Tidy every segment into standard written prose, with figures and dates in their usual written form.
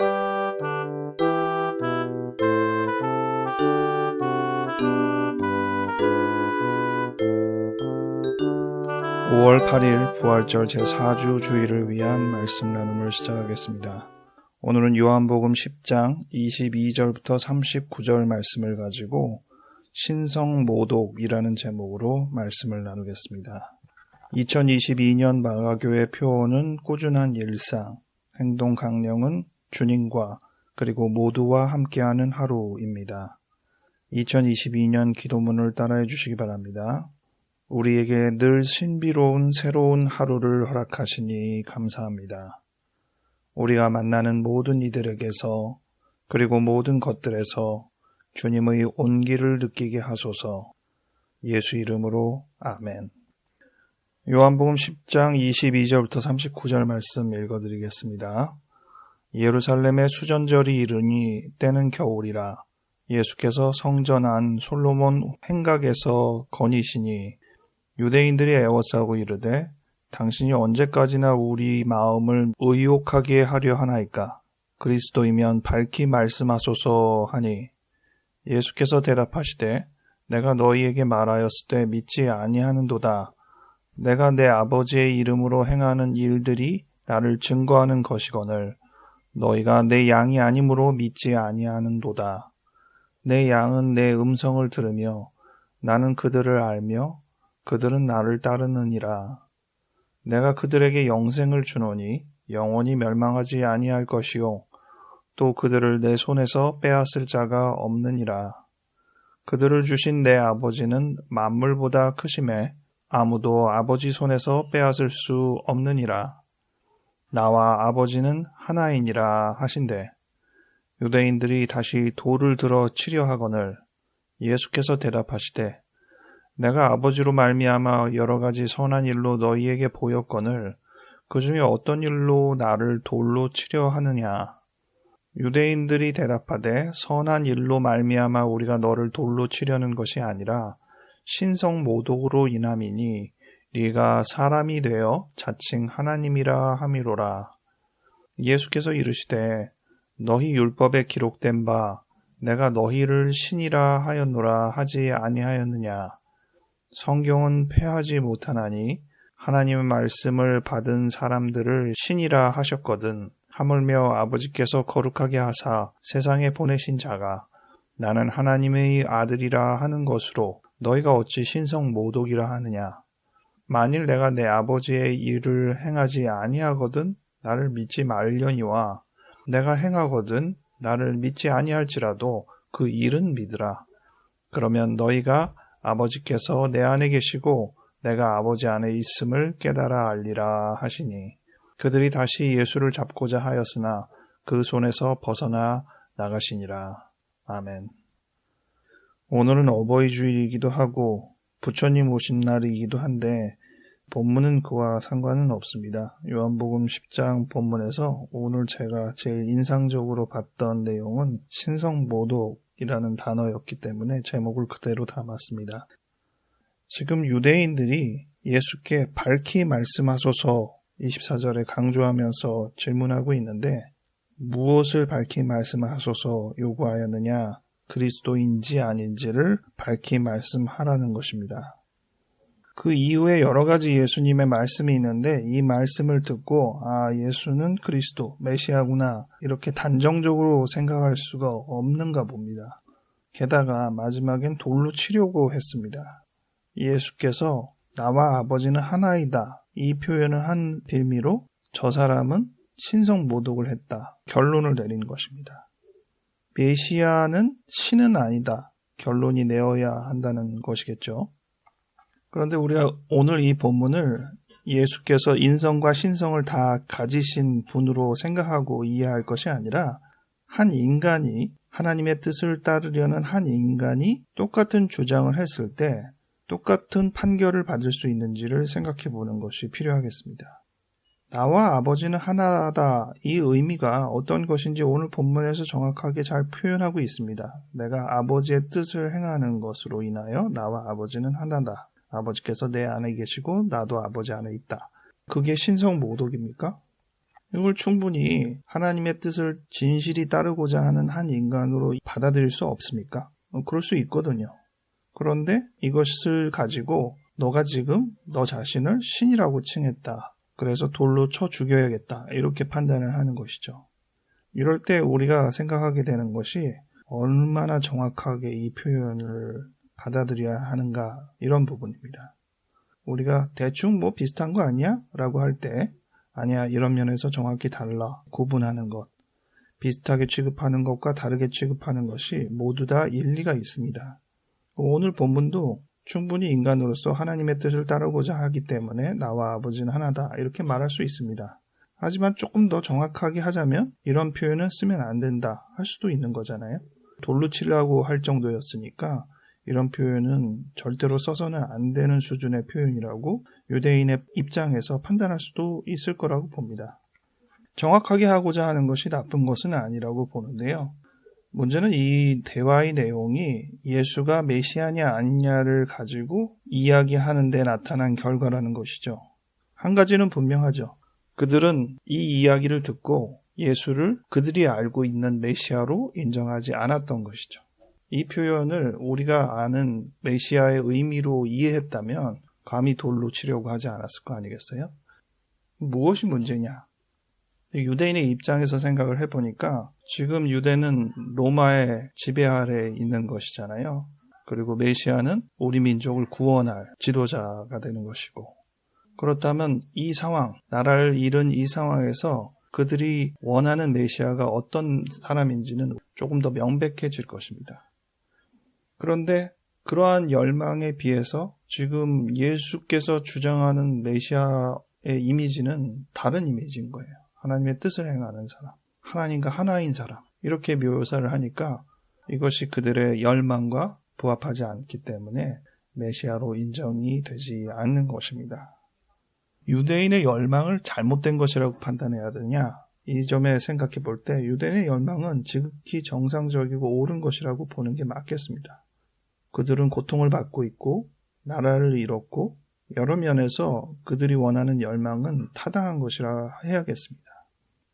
(5월 8일) 부활절 제4주 주일을 위한 말씀 나눔을 시작하겠습니다. 오늘은 요한복음 10장 22절부터 39절 말씀을 가지고 신성모독이라는 제목으로 말씀을 나누겠습니다. 2022년 마가교회 표어는 꾸준한 일상, 행동 강령은 주님과 그리고 모두와 함께하는 하루입니다. 2022년 기도문을 따라해 주시기 바랍니다. 우리에게 늘 신비로운 새로운 하루를 허락하시니 감사합니다. 우리가 만나는 모든 이들에게서 그리고 모든 것들에서 주님의 온기를 느끼게 하소서. 예수 이름으로 아멘. 요한복음 10장 22절부터 39절 말씀 읽어드리겠습니다. 예루살렘의 수전절이 이르니 때는 겨울이라. 예수께서 성전 안 솔로몬 행각에서 거니시니 유대인들이 애워싸고 이르되 당신이 언제까지나 우리 마음을 의혹하게 하려 하나이까? 그리스도이면 밝히 말씀하소서 하니 예수께서 대답하시되 내가 너희에게 말하였을 때 믿지 아니하는도다. 내가 내 아버지의 이름으로 행하는 일들이 나를 증거하는 것이거늘 너희가 내 양이 아니므로 믿지 아니하는도다. 내 양은 내 음성을 들으며 나는 그들을 알며 그들은 나를 따르느니라. 내가 그들에게 영생을 주노니 영원히 멸망하지 아니할 것이요 또 그들을 내 손에서 빼앗을 자가 없느니라. 그들을 주신 내 아버지는 만물보다 크심에 아무도 아버지 손에서 빼앗을 수 없느니라. 나와 아버지는 하나이니라 하신대 유대인들이 다시 돌을 들어 치려 하거늘 예수께서 대답하시되 내가 아버지로 말미암아 여러 가지 선한 일로 너희에게 보였거늘 그 중에 어떤 일로 나를 돌로 치려 하느냐. 유대인들이 대답하되 선한 일로 말미암아 우리가 너를 돌로 치려는 것이 아니라 신성모독으로 인함이니 네가 사람이 되어 자칭 하나님이라 함이로라. 예수께서 이르시되 너희 율법에 기록된 바 내가 너희를 신이라 하였노라 하지 아니하였느냐. 성경은 폐하지 못하나니 하나님의 말씀을 받은 사람들을 신이라 하셨거든. 하물며 아버지께서 거룩하게 하사 세상에 보내신 자가 나는 하나님의 아들이라 하는 것으로 너희가 어찌 신성모독이라 하느냐. 만일 내가 내 아버지의 일을 행하지 아니하거든 나를 믿지 말려니와 내가 행하거든 나를 믿지 아니할지라도 그 일은 믿으라. 그러면 너희가 아버지께서 내 안에 계시고 내가 아버지 안에 있음을 깨달아 알리라 하시니 그들이 다시 예수를 잡고자 하였으나 그 손에서 벗어나 나가시니라. 아멘. 오늘은 어버이주일이기도 하고 부처님 오신 날이기도 한데 본문은 그와 상관은 없습니다. 요한복음 10장 본문에서 오늘 제가 제일 인상적으로 봤던 내용은 신성모독이라는 단어였기 때문에 제목을 그대로 담았습니다. 지금 유대인들이 예수께 밝히 말씀하소서 24절에 강조하면서 질문하고 있는데 무엇을 밝히 말씀하소서 요구하였느냐? 그리스도인지 아닌지를 밝히 말씀하라는 것입니다. 그 이후에 여러 가지 예수님의 말씀이 있는데 이 말씀을 듣고 예수는 그리스도, 메시아구나 이렇게 단정적으로 생각할 수가 없는가 봅니다. 게다가 마지막엔 돌로 치려고 했습니다. 예수께서 나와 아버지는 하나이다 이 표현을 한 빌미로 저 사람은 신성모독을 했다 결론을 내린 것입니다. 메시아는 신은 아니다 결론이 내어야 한다는 것이겠죠. 그런데 우리가 오늘 이 본문을 예수께서 인성과 신성을 다 가지신 분으로 생각하고 이해할 것이 아니라 한 인간이 하나님의 뜻을 따르려는 한 인간이 똑같은 주장을 했을 때 똑같은 판결을 받을 수 있는지를 생각해 보는 것이 필요하겠습니다. 나와 아버지는 하나다 이 의미가 어떤 것인지 오늘 본문에서 정확하게 잘 표현하고 있습니다. 내가 아버지의 뜻을 행하는 것으로 인하여 나와 아버지는 하나다. 아버지께서 내 안에 계시고 나도 아버지 안에 있다. 그게 신성모독입니까? 이걸 충분히 하나님의 뜻을 진실히 따르고자 하는 한 인간으로 받아들일 수 없습니까? 그럴 수 있거든요. 그런데 이것을 가지고 너가 지금 너 자신을 신이라고 칭했다. 그래서 돌로 쳐 죽여야겠다. 이렇게 판단을 하는 것이죠. 이럴 때 우리가 생각하게 되는 것이 얼마나 정확하게 이 표현을 받아들여야 하는가 이런 부분입니다. 우리가 대충 뭐 비슷한 거 아니야? 라고 할 때 아니야, 이런 면에서 정확히 달라 구분하는 것, 비슷하게 취급하는 것과 다르게 취급하는 것이 모두 다 일리가 있습니다. 오늘 본문도 충분히 인간으로서 하나님의 뜻을 따르고자 하기 때문에 나와 아버지는 하나다 이렇게 말할 수 있습니다. 하지만 조금 더 정확하게 하자면 이런 표현은 쓰면 안 된다 할 수도 있는 거잖아요. 돌로 치려고 할 정도였으니까 이런 표현은 절대로 써서는 안 되는 수준의 표현이라고 유대인의 입장에서 판단할 수도 있을 거라고 봅니다. 정확하게 하고자 하는 것이 나쁜 것은 아니라고 보는데요. 문제는 이 대화의 내용이 예수가 메시아냐 아니냐를 가지고 이야기하는 데 나타난 결과라는 것이죠. 한 가지는 분명하죠. 그들은 이 이야기를 듣고 예수를 그들이 알고 있는 메시아로 인정하지 않았던 것이죠. 이 표현을 우리가 아는 메시아의 의미로 이해했다면 감히 돌로 치려고 하지 않았을 거 아니겠어요? 무엇이 문제냐? 유대인의 입장에서 생각을 해보니까 지금 유대는 로마의 지배 아래에 있는 것이잖아요. 그리고 메시아는 우리 민족을 구원할 지도자가 되는 것이고, 그렇다면 이 상황, 나라를 잃은 이 상황에서 그들이 원하는 메시아가 어떤 사람인지는 조금 더 명백해질 것입니다. 그런데 그러한 열망에 비해서 지금 예수께서 주장하는 메시아의 이미지는 다른 이미지인 거예요. 하나님의 뜻을 행하는 사람, 하나님과 하나인 사람, 이렇게 묘사를 하니까 이것이 그들의 열망과 부합하지 않기 때문에 메시아로 인정이 되지 않는 것입니다. 유대인의 열망을 잘못된 것이라고 판단해야 되냐? 이 점에 생각해 볼 때 유대인의 열망은 지극히 정상적이고 옳은 것이라고 보는 게 맞겠습니다. 그들은 고통을 받고 있고 나라를 잃었고 여러 면에서 그들이 원하는 열망은 타당한 것이라 해야겠습니다.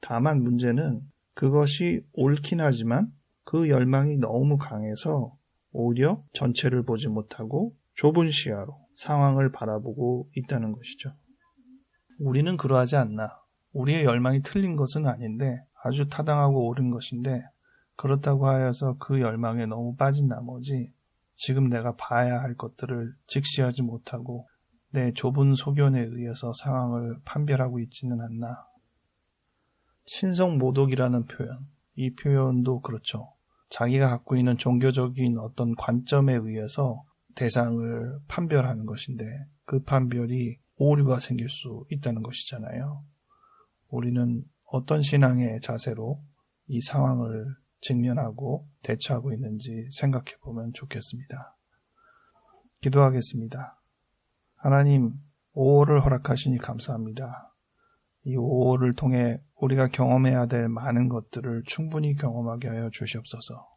다만 문제는 그것이 옳긴 하지만 그 열망이 너무 강해서 오히려 전체를 보지 못하고 좁은 시야로 상황을 바라보고 있다는 것이죠. 우리는 그러하지 않나. 우리의 열망이 틀린 것은 아닌데 아주 타당하고 옳은 것인데 그렇다고 하여서 그 열망에 너무 빠진 나머지 지금 내가 봐야 할 것들을 직시하지 못하고 내 좁은 소견에 의해서 상황을 판별하고 있지는 않나. 신성모독이라는 표현, 이 표현도 그렇죠. 자기가 갖고 있는 종교적인 어떤 관점에 의해서 대상을 판별하는 것인데 그 판별이 오류가 생길 수 있다는 것이잖아요. 우리는 어떤 신앙의 자세로 이 상황을 직면하고 대처하고 있는지 생각해 보면 좋겠습니다. 기도하겠습니다. 하나님, 5월을 허락하시니 감사합니다. 이 5월을 통해 우리가 경험해야 될 많은 것들을 충분히 경험하게 하여 주시옵소서.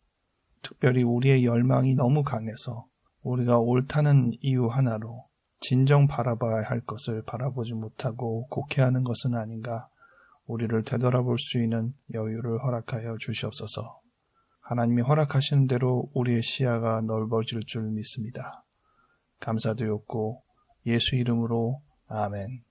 특별히 우리의 열망이 너무 강해서 우리가 옳다는 이유 하나로 진정 바라봐야 할 것을 바라보지 못하고 곡해하는 것은 아닌가, 우리를 되돌아볼 수 있는 여유를 허락하여 주시옵소서. 하나님이 허락하시는 대로 우리의 시야가 넓어질 줄 믿습니다. 감사드렸고 예수 이름으로 아멘.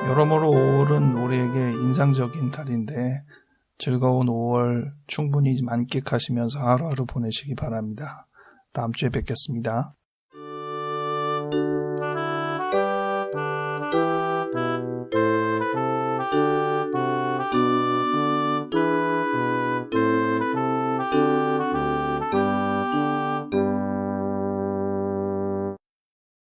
여러모로 5월은 우리에게 인상적인 달인데 즐거운 5월 충분히 만끽하시면서 하루하루 보내시기 바랍니다. 다음 주에 뵙겠습니다.